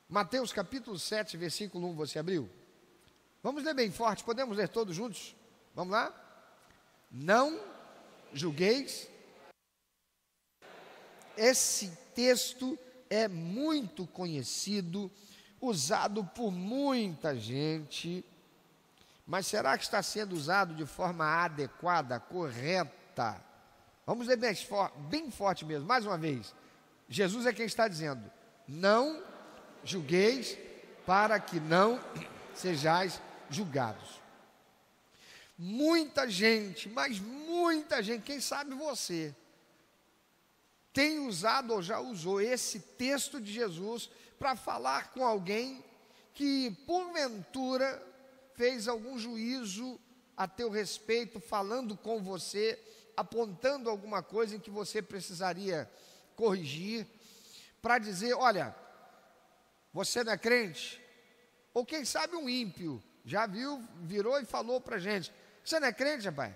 Mateus capítulo 7, versículo 1, você abriu? Vamos ler bem forte, podemos ler todos juntos? Vamos lá? Não julgueis. Esse texto é muito conhecido, usado por muita gente, mas será que está sendo usado de forma adequada, correta? Vamos ler bem forte mesmo, mais uma vez. Jesus é quem está dizendo: não julgueis para que não sejais julgados. Muita gente, mas muita gente, quem sabe você, tem usado ou já usou esse texto de Jesus para falar com alguém que porventura fez algum juízo a teu respeito, falando com você, apontando alguma coisa em que você precisaria corrigir, para dizer: olha, você não é crente? Ou quem sabe um ímpio, já viu, virou e falou para a gente: você não é crente, rapaz?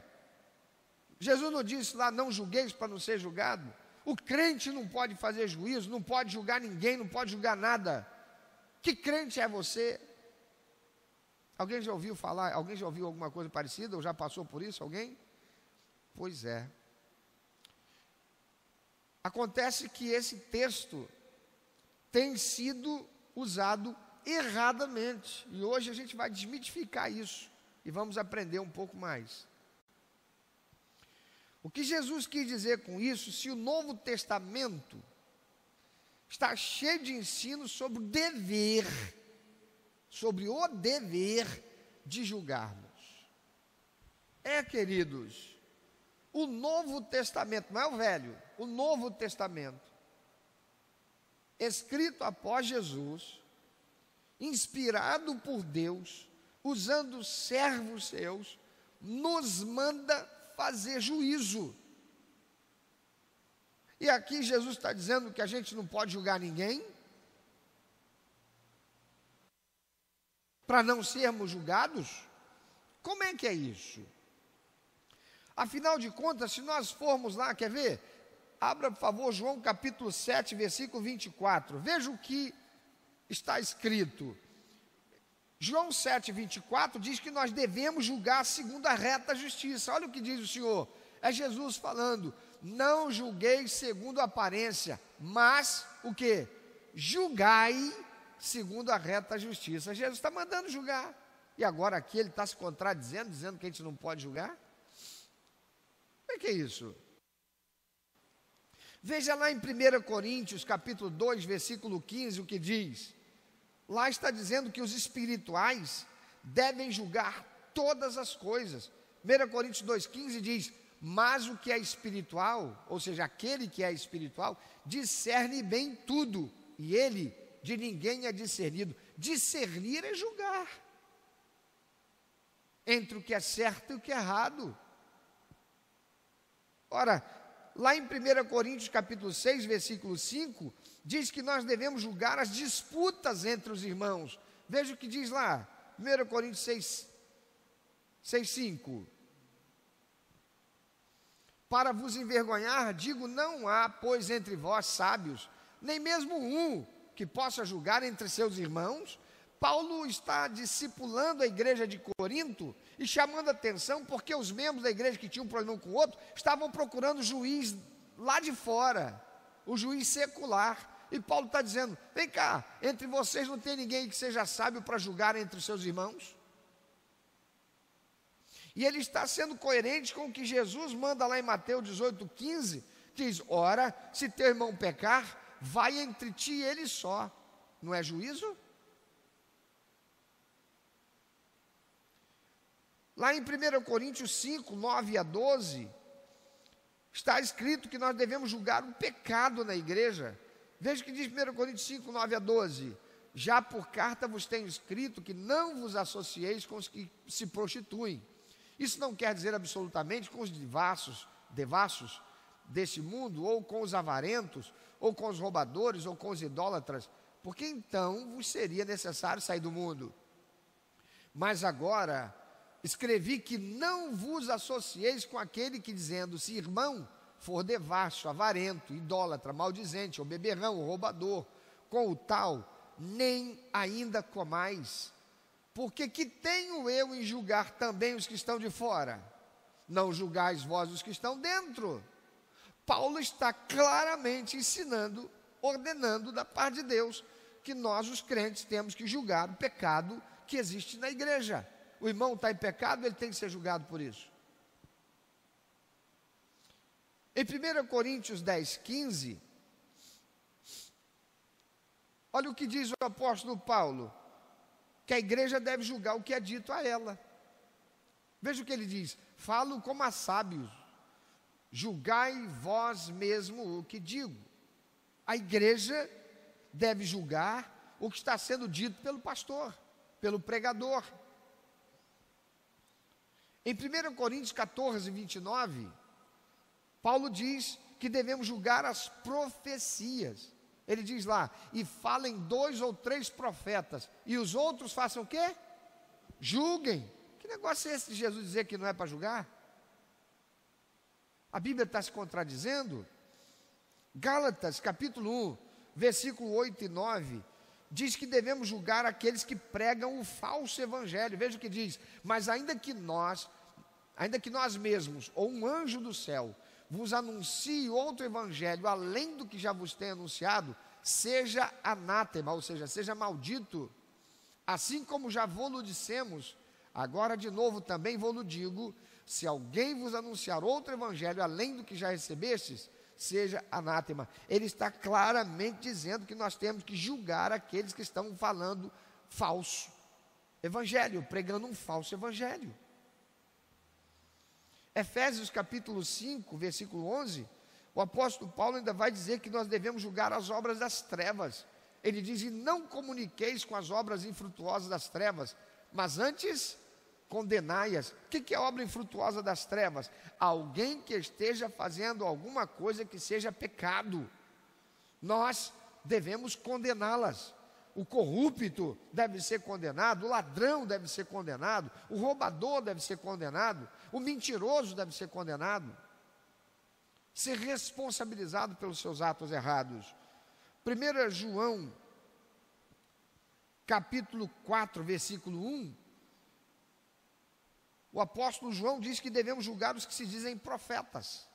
Jesus não disse lá, não julgueis para não ser julgado? O crente não pode fazer juízo, não pode julgar ninguém, não pode julgar nada. Que crente é você? Alguém já ouviu falar, alguém já ouviu alguma coisa parecida, ou já passou por isso, alguém? Pois é. Acontece que esse texto tem sido usado erradamente, e hoje a gente vai desmitificar isso, e vamos aprender um pouco mais. O que Jesus quis dizer com isso? Se o Novo Testamento está cheio de ensino sobre o dever de julgarmos. Queridos, o Novo Testamento, não é o Velho, o Novo Testamento, escrito após Jesus, inspirado por Deus, usando servos seus, nos manda fazer juízo. E aqui Jesus está dizendo que a gente não pode julgar ninguém, para não sermos julgados? Como é que é isso? Afinal de contas, se nós formos lá, quer ver? Abra, por favor, João capítulo 7, versículo 24. Veja o que está escrito. João 7, 24 diz que nós devemos julgar segundo a reta justiça. Olha o que diz o Senhor. É Jesus falando: não julgueis segundo a aparência, mas o que? Julgai segundo a reta justiça. Jesus está mandando julgar. E agora aqui ele está se contradizendo, dizendo que a gente não pode julgar? Como é que é isso? Veja lá em 1 Coríntios capítulo 2, versículo 15, o que diz. Lá está dizendo que os espirituais devem julgar todas as coisas. 1 Coríntios 2,15 diz: mas o que é espiritual, ou seja, aquele que é espiritual, discerne bem tudo, e ele de ninguém é discernido. Discernir é julgar entre o que é certo e o que é errado. Ora, lá em 1 Coríntios capítulo 6, versículo 5, diz que nós devemos julgar as disputas entre os irmãos. Veja o que diz lá, 1 Coríntios 6, 5. Para vos envergonhar, digo, não há, pois, entre vós sábios, nem mesmo um que possa julgar entre seus irmãos. Paulo está discipulando a igreja de Corinto e chamando a atenção porque os membros da igreja que tinham um problema com o outro estavam procurando o juiz lá de fora, o juiz secular. E Paulo está dizendo: vem cá, entre vocês não tem ninguém que seja sábio para julgar entre os seus irmãos? E ele está sendo coerente com o que Jesus manda lá em Mateus 18,15, diz: ora, se teu irmão pecar, vai entre ti e ele só. Não é juízo? Lá em 1 Coríntios 5, 9 a 12, está escrito que nós devemos julgar o pecado na igreja. Veja o que diz 1 Coríntios 5, 9 a 12. Já por carta vos tenho escrito que não vos associeis com os que se prostituem. Isso não quer dizer absolutamente com os devassos deste mundo, ou com os avarentos, ou com os roubadores, ou com os idólatras, porque então vos seria necessário sair do mundo. Mas agora escrevi que não vos associeis com aquele que, dizendo, se irmão for devasso, avarento, idólatra, maldizente, ou beberrão, ou roubador, com o tal nem ainda comais, porque que tenho eu em julgar também os que estão de fora? Não julgais vós os que estão dentro. Paulo está claramente ensinando, ordenando da parte de Deus, que nós os crentes temos que julgar o pecado que existe na igreja. O irmão está em pecado, ele tem que ser julgado por isso. Em 1 Coríntios 10, 15, olha o que diz o apóstolo Paulo, que a igreja deve julgar o que é dito a ela. Veja o que ele diz: falo como a sábios, julgai vós mesmo o que digo. A igreja deve julgar o que está sendo dito pelo pastor, pelo pregador. Em 1 Coríntios 14, 29, Paulo diz que devemos julgar as profecias. Ele diz lá: e falem 2 ou 3 profetas, e os outros façam o quê? Julguem. Que negócio é esse de Jesus dizer que não é para julgar? A Bíblia está se contradizendo. Gálatas capítulo 1, versículo 8 e 9, diz que devemos julgar aqueles que pregam o falso evangelho. Veja o que diz: mas ainda que nós mesmos, ou um anjo do céu, vos anuncie outro evangelho, além do que já vos tem anunciado, seja anátema, ou seja, seja maldito. Assim como já vos dissemos, agora de novo também vos digo, se alguém vos anunciar outro evangelho, além do que já recebestes, seja anátema. Ele está claramente dizendo que nós temos que julgar aqueles que estão falando falso evangelho, pregando um falso evangelho. Efésios capítulo 5, versículo 11, o apóstolo Paulo ainda vai dizer que nós devemos julgar as obras das trevas. Ele diz: e não comuniqueis com as obras infrutuosas das trevas, mas antes condenai-as. O que é a obra infrutuosa das trevas? Alguém que esteja fazendo alguma coisa que seja pecado. Nós devemos condená-las. O corrupto deve ser condenado, o ladrão deve ser condenado, o roubador deve ser condenado, o mentiroso deve ser condenado, ser responsabilizado pelos seus atos errados. 1 João, capítulo 4, versículo 1, o apóstolo João diz que devemos julgar os que se dizem profetas.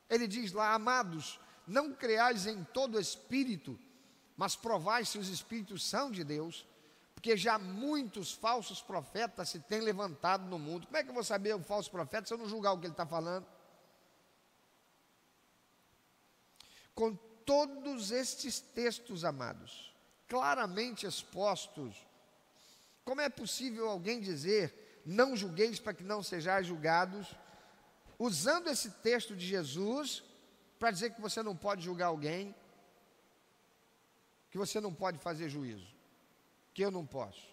Ele diz lá: amados, não creais em todo espírito, mas provai se os espíritos são de Deus, porque já muitos falsos profetas se têm levantado no mundo. Como é que eu vou saber o falso profeta se eu não julgar o que ele está falando? Com todos estes textos, amados, claramente expostos, como é possível alguém dizer: não julgueis para que não sejais julgados, usando esse texto de Jesus para dizer que você não pode julgar alguém, que você não pode fazer juízo, que eu não posso?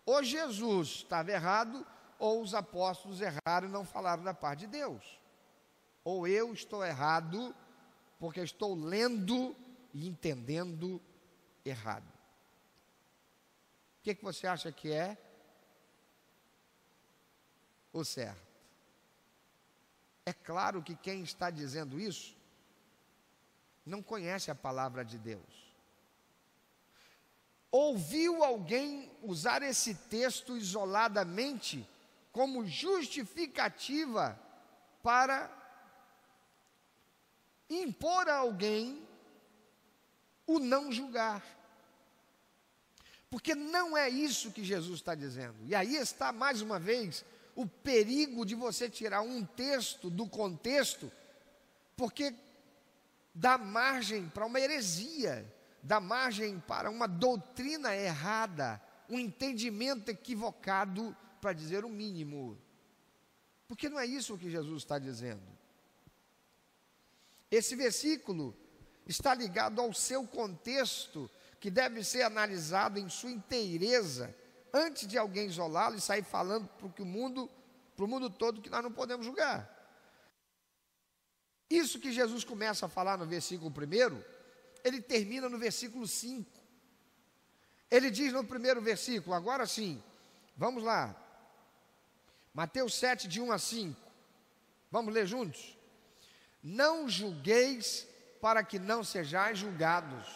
Ou Jesus estava errado, ou os apóstolos erraram e não falaram da parte de Deus. Ou eu estou errado, porque estou lendo e entendendo errado. O que você acha que é o certo? É claro que quem está dizendo isso não conhece a palavra de Deus. Ouviu alguém usar esse texto isoladamente como justificativa para impor a alguém o não julgar. Porque não é isso que Jesus está dizendo. E aí está mais uma vez o perigo de você tirar um texto do contexto, porque dá margem para uma heresia, dá margem para uma doutrina errada, um entendimento equivocado, para dizer o mínimo. Porque não é isso que Jesus está dizendo. Esse versículo está ligado ao seu contexto, que deve ser analisado em sua inteireza, antes de alguém isolá-lo e sair falando para o mundo todo que nós não podemos julgar. Isso que Jesus começa a falar no versículo 1, ele termina no versículo 5. Ele diz no primeiro versículo, agora sim, vamos lá, Mateus 7, de 1 a 5, vamos ler juntos? Não julgueis para que não sejais julgados,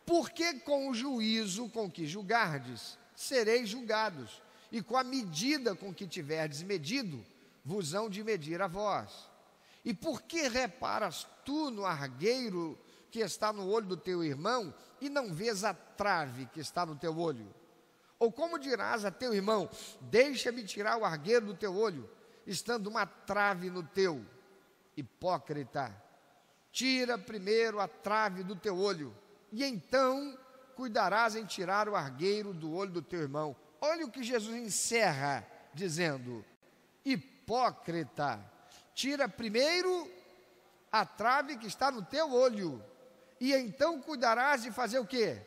Porque com o juízo com que julgardes, sereis julgados, e com a medida com que tiverdes medido, vos hão de medir a vós. E por que reparas tu no argueiro que está no olho do teu irmão, e não vês a trave que está no teu olho? Ou como dirás a teu irmão, deixa-me tirar o argueiro do teu olho, estando uma trave no teu? Hipócrita, tira primeiro a trave do teu olho, e então cuidarás em tirar o argueiro do olho do teu irmão. Olha o que Jesus encerra dizendo: hipócrita, tira primeiro a trave que está no teu olho, e então cuidarás de fazer o quê?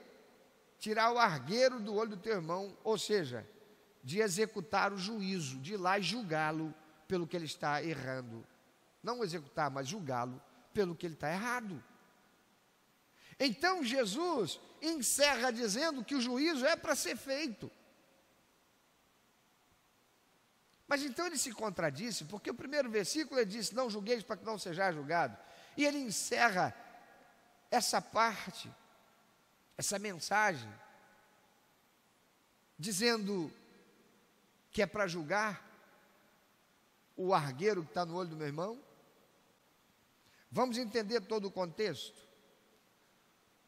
Tirar o argueiro do olho do teu irmão, ou seja, de executar o juízo, de ir lá e julgá-lo pelo que ele está errando. Não executar, mas julgá-lo pelo que ele está errado. Então Jesus encerra dizendo que o juízo é para ser feito. Mas então ele se contradisse, porque o primeiro versículo ele disse: não julgueis para que não sejais julgado. E ele encerra essa parte, essa mensagem, dizendo que é para julgar o argueiro que está no olho do meu irmão. Vamos entender todo o contexto.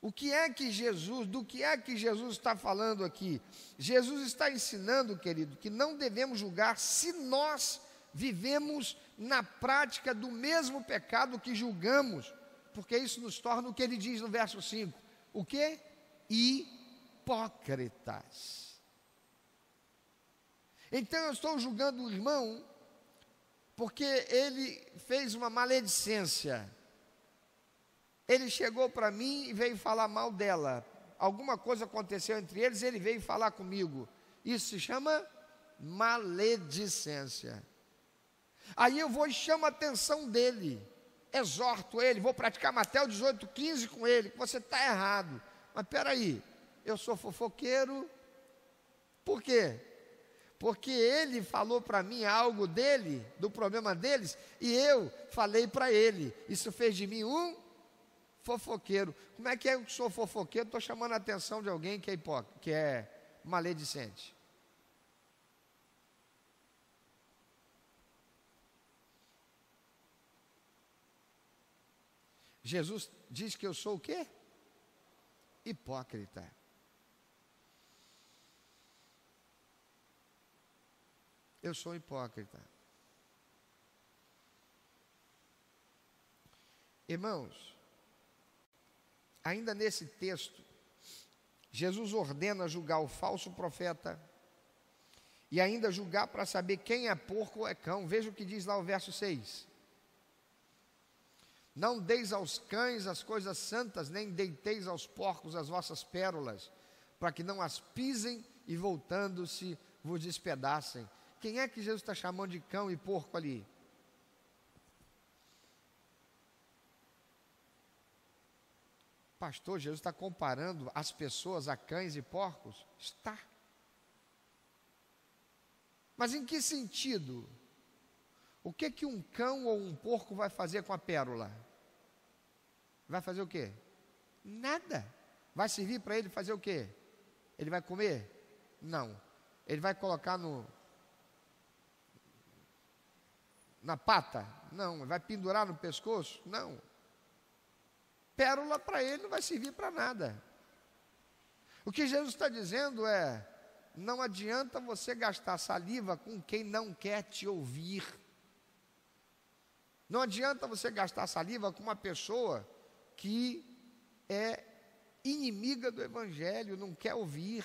Do que é que Jesus está falando aqui? Jesus está ensinando, querido, que não devemos julgar se nós vivemos na prática do mesmo pecado que julgamos, porque isso nos torna o que ele diz no verso 5. O quê? Hipócritas. Então eu estou julgando o irmão porque ele fez uma maledicência. Ele chegou para mim e veio falar mal dela. Alguma coisa aconteceu entre eles, ele veio falar comigo. Isso se chama maledicência. Aí eu vou e chamo a atenção dele, exorto ele, vou praticar Mateus 18:15 com ele, que você está errado. Mas espera aí, eu sou fofoqueiro. Por quê? Porque ele falou para mim algo dele, do problema deles, e eu falei para ele. Isso fez de mim um fofoqueiro. Como é que eu sou fofoqueiro? Estou chamando a atenção de alguém que é hipócrita, que é maledicente. Jesus diz que eu sou o quê? Hipócrita. Eu sou hipócrita. Irmãos, ainda nesse texto, Jesus ordena julgar o falso profeta e ainda julgar para saber quem é porco ou é cão. Veja o que diz lá o verso 6. Não deis aos cães as coisas santas, nem deiteis aos porcos as vossas pérolas, para que não as pisem e voltando-se vos despedacem. Quem é que Jesus está chamando de cão e porco ali? Pastor, Jesus está comparando as pessoas a cães e porcos? Está. Mas em que sentido? O que um cão ou um porco vai fazer com a pérola? Vai fazer o quê? Nada. Vai servir para ele fazer o quê? Ele vai comer? Não. Ele vai colocar na pata? Não. Vai pendurar no pescoço? Não. Pérola para ele não vai servir para nada. O que Jesus está dizendo é: não adianta você gastar saliva com quem não quer te ouvir. Não adianta você gastar saliva com uma pessoa que é inimiga do Evangelho, não quer ouvir.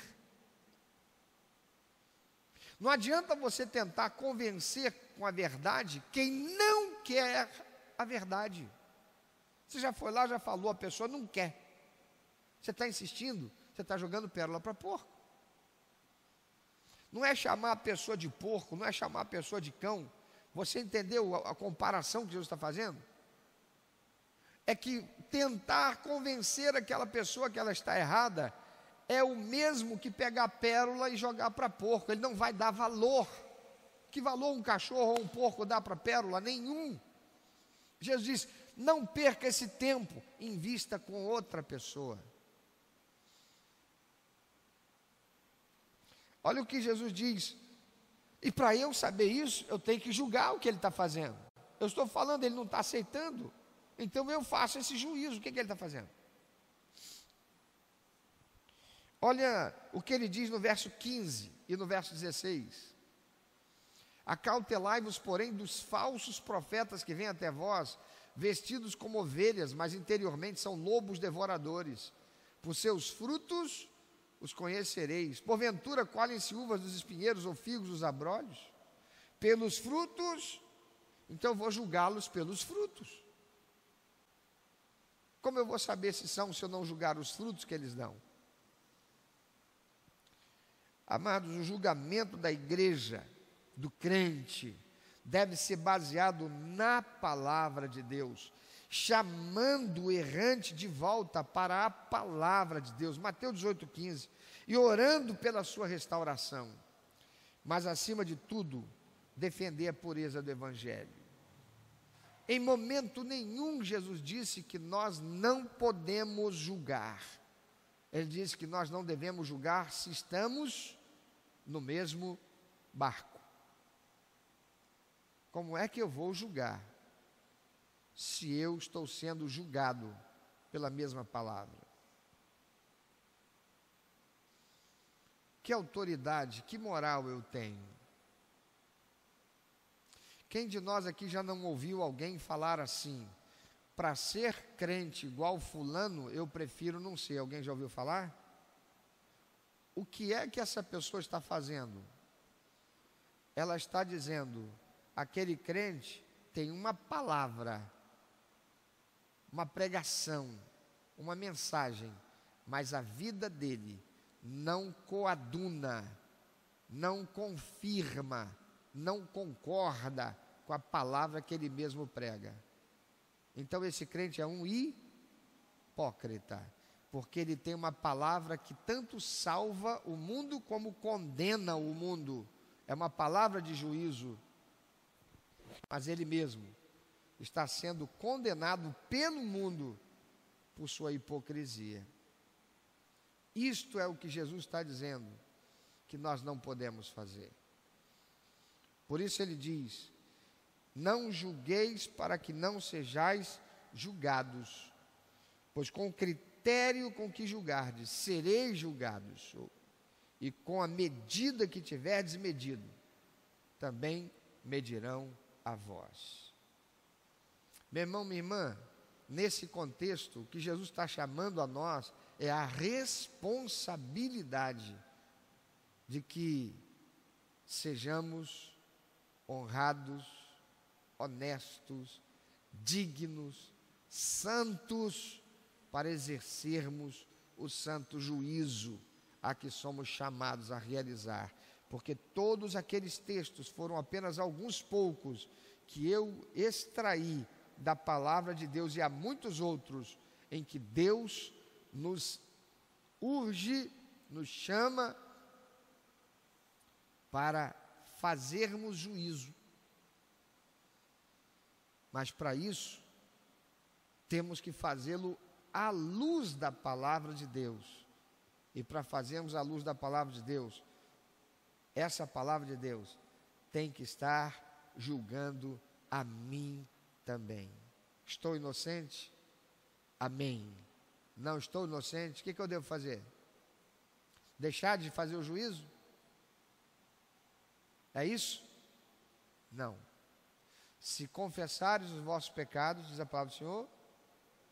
Não adianta você tentar convencer com a verdade quem não quer a verdade. Você já foi lá, já falou, a pessoa não quer. Você está insistindo, você está jogando pérola para porco. Não é chamar a pessoa de porco, não é chamar a pessoa de cão. Você entendeu a comparação que Jesus está fazendo? É que tentar convencer aquela pessoa que ela está errada é o mesmo que pegar pérola e jogar para porco. Ele não vai dar valor. Que valor um cachorro ou um porco dá para pérola? Nenhum. Jesus diz: não perca esse tempo, invista com outra pessoa. Olha o que Jesus diz. E para eu saber isso, eu tenho que julgar o que ele está fazendo. Eu estou falando, ele não está aceitando. Então eu faço esse juízo. O que ele está fazendo? Olha o que ele diz no verso 15 e no verso 16. Acautelai-vos, porém, dos falsos profetas que vêm até vós, vestidos como ovelhas, mas interiormente são lobos devoradores. Por seus frutos os conhecereis. Porventura colhem-se uvas dos espinheiros ou figos dos abrolhos? Pelos frutos, então eu vou julgá-los pelos frutos. Como eu vou saber se são, se eu não julgar os frutos que eles dão? Amados, o julgamento da igreja, do crente, deve ser baseado na palavra de Deus, chamando o errante de volta para a palavra de Deus, Mateus 18,15, e orando pela sua restauração, mas acima de tudo, defender a pureza do Evangelho. Em momento nenhum Jesus disse que nós não podemos julgar. Ele disse que nós não devemos julgar se estamos no mesmo barco. Como é que eu vou julgar se eu estou sendo julgado pela mesma palavra? Que autoridade, que moral eu tenho? Quem de nós aqui já não ouviu alguém falar assim: para ser crente igual fulano, eu prefiro não ser? Alguém já ouviu falar? O que é que essa pessoa está fazendo? Ela está dizendo: aquele crente tem uma palavra, uma pregação, uma mensagem, mas a vida dele não coaduna, não confirma, não concorda com a palavra que ele mesmo prega. Então esse crente é um hipócrita, porque ele tem uma palavra que tanto salva o mundo como condena o mundo. É uma palavra de juízo, mas ele mesmo está sendo condenado pelo mundo por sua hipocrisia. Isto é o que Jesus está dizendo que nós não podemos fazer. Por isso ele diz: não julgueis para que não sejais julgados, pois com o critério com que julgardes, sereis julgados, e com a medida que tiverdes medido, também medirão a vós. Meu irmão, minha irmã, nesse contexto, o que Jesus está chamando a nós é a responsabilidade de que sejamos honrados, honestos, dignos, santos, para exercermos o santo juízo a que somos chamados a realizar. Porque todos aqueles textos foram apenas alguns poucos que eu extraí da palavra de Deus, e há muitos outros em que Deus nos urge, nos chama para fazermos juízo. Mas para isso, temos que fazê-lo à luz da palavra de Deus. E para fazermos à luz da palavra de Deus, essa palavra de Deus tem que estar julgando a mim também. Estou inocente? Amém. Não estou inocente? O que eu devo fazer? Deixar de fazer o juízo? É isso? Não. Se confessares os vossos pecados, diz a palavra do Senhor,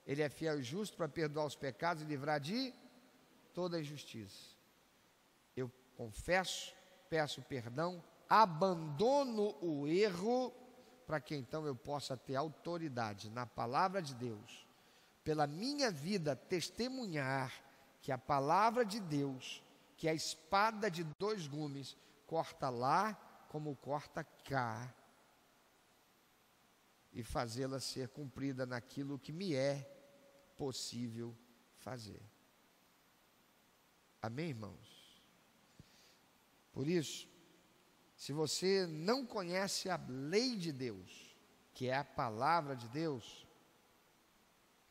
Ele é fiel e justo para perdoar os pecados e livrar de toda injustiça. Eu confesso, peço perdão, abandono o erro, para que então eu possa ter autoridade na palavra de Deus, pela minha vida testemunhar que a palavra de Deus, que é a espada de dois gumes, corta lá como corta cá, e fazê-la ser cumprida naquilo que me é possível fazer. Amém, irmãos? Por isso, se você não conhece a lei de Deus, que é a palavra de Deus,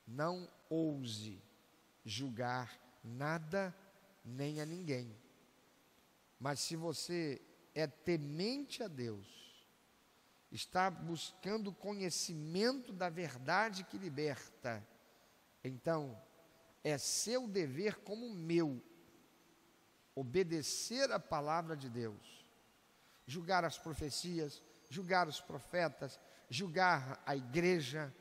não ouse julgar nada nem a ninguém. Mas se você é temente a Deus, está buscando conhecimento da verdade que liberta, então é seu dever como meu obedecer a palavra de Deus, julgar as profecias, julgar os profetas, julgar a igreja,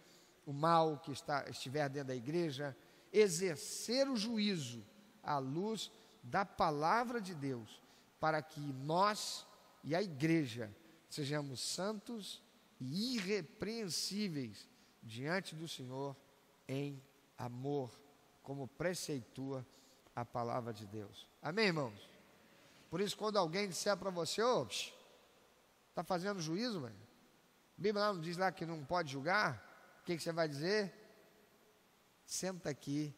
o mal que estiver dentro da igreja, exercer o juízo à luz da palavra de Deus, para que nós e a igreja sejamos santos e irrepreensíveis diante do Senhor em amor, como preceitua a palavra de Deus. Amém, irmãos? Por isso, quando alguém disser para você, está fazendo juízo, mano? A Bíblia lá não diz lá que não pode julgar? O que você vai dizer? Senta aqui.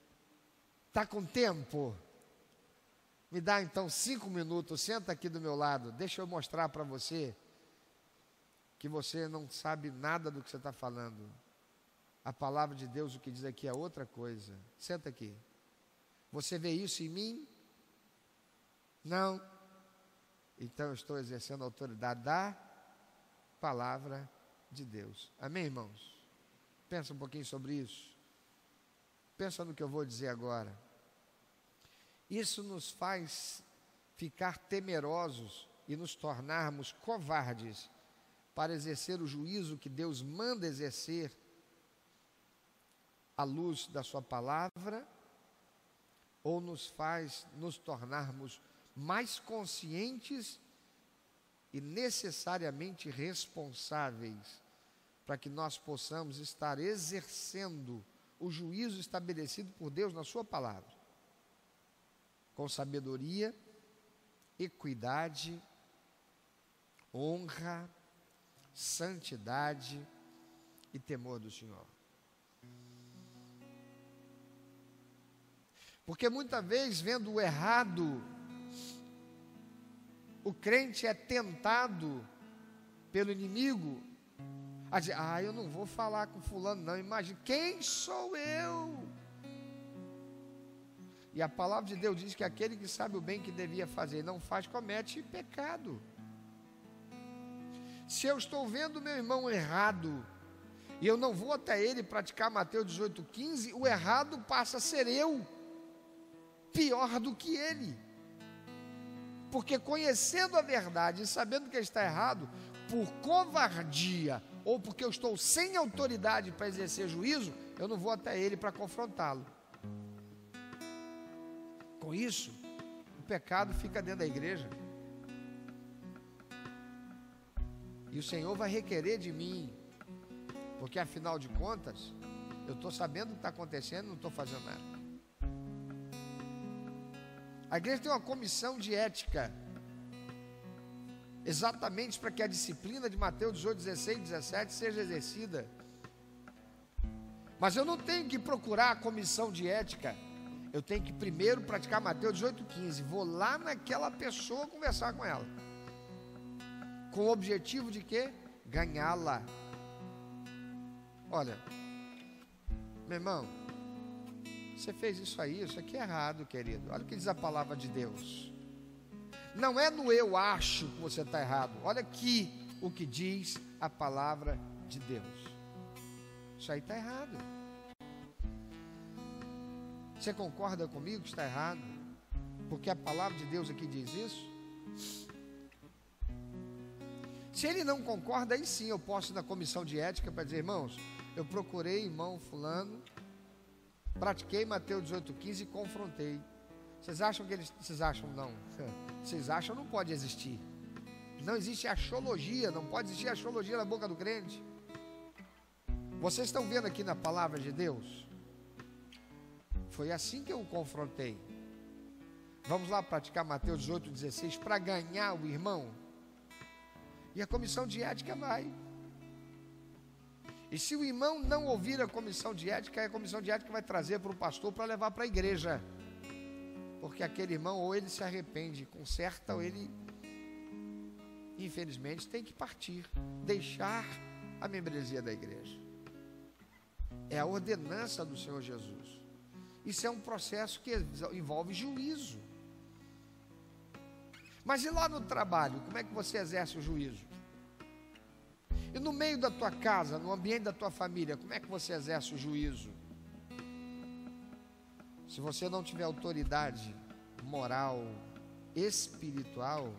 Está com tempo? Me dá então 5 minutos, senta aqui do meu lado, deixa eu mostrar para você que você não sabe nada do que você está falando. A palavra de Deus, o que diz aqui é outra coisa. Senta aqui. Você vê isso em mim? Não. Então eu estou exercendo a autoridade da palavra de Deus. Amém, irmãos? Pensa um pouquinho sobre isso. Pensa no que eu vou dizer agora. Isso nos faz ficar temerosos e nos tornarmos covardes para exercer o juízo que Deus manda exercer à luz da sua palavra, ou nos faz nos tornarmos mais conscientes e necessariamente responsáveis para que nós possamos estar exercendo o juízo estabelecido por Deus na sua palavra, com sabedoria, equidade, honra, santidade e temor do Senhor. Porque muitas vezes, vendo o errado, o crente é tentado pelo inimigo a dizer, eu não vou falar com fulano não, imagina, quem sou eu? E a palavra de Deus diz que aquele que sabe o bem que devia fazer e não faz, comete pecado. Se eu estou vendo meu irmão errado, e eu não vou até ele praticar Mateus 18,15, o errado passa a ser eu, pior do que ele. Porque conhecendo a verdade e sabendo que ele está errado, por covardia, ou porque eu estou sem autoridade para exercer juízo, eu não vou até ele para confrontá-lo. Com isso, o pecado fica dentro da igreja. E o Senhor vai requerer de mim, porque afinal de contas, eu estou sabendo o que está acontecendo, não estou fazendo nada. A igreja tem uma comissão de ética, exatamente para que a disciplina de Mateus 18, 16 e 17 seja exercida. Mas eu não tenho que procurar a comissão de ética, eu tenho que primeiro praticar Mateus 18, 15. Vou lá naquela pessoa conversar com ela, com o objetivo de quê? Ganhá-la. Olha, meu irmão, você fez isso aí, isso aqui é errado, querido. Olha o que diz a palavra de Deus. Não é no eu acho que você está errado. Olha aqui o que diz a palavra de Deus. Isso aí está errado. Você concorda comigo que está errado? Porque a palavra de Deus aqui diz isso. Se ele não concorda, aí sim eu posso ir na comissão de ética para dizer, irmãos, eu procurei irmão fulano, pratiquei Mateus 18,15 e confrontei. Vocês acham que eles... Vocês acham não? Vocês acham não pode existir. Não existe axologia, não pode existir axologia na boca do crente. Vocês estão vendo aqui na palavra de Deus? Foi assim que eu o confrontei. Vamos lá praticar Mateus 18,16 para ganhar o irmão? E a comissão de ética vai. E se o irmão não ouvir a comissão de ética, a comissão de ética vai trazer para o pastor para levar para a igreja. Porque aquele irmão, ou ele se arrepende, conserta, ou ele, infelizmente, tem que partir, deixar a membresia da igreja. É a ordenança do Senhor Jesus. Isso é um processo que envolve juízo. Mas e lá no trabalho, como é que você exerce o juízo? E no meio da tua casa, no ambiente da tua família, como é que você exerce o juízo? Se você não tiver autoridade moral, espiritual,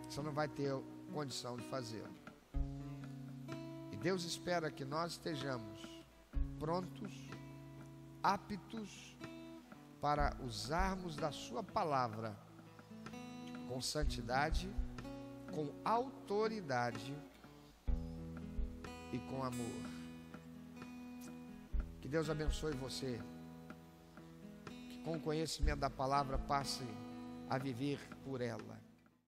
você não vai ter condição de fazer. E Deus espera que nós estejamos prontos, aptos para usarmos da sua palavra com santidade, com autoridade e com amor. Que Deus abençoe você, que com o conhecimento da palavra passe a viver por ela.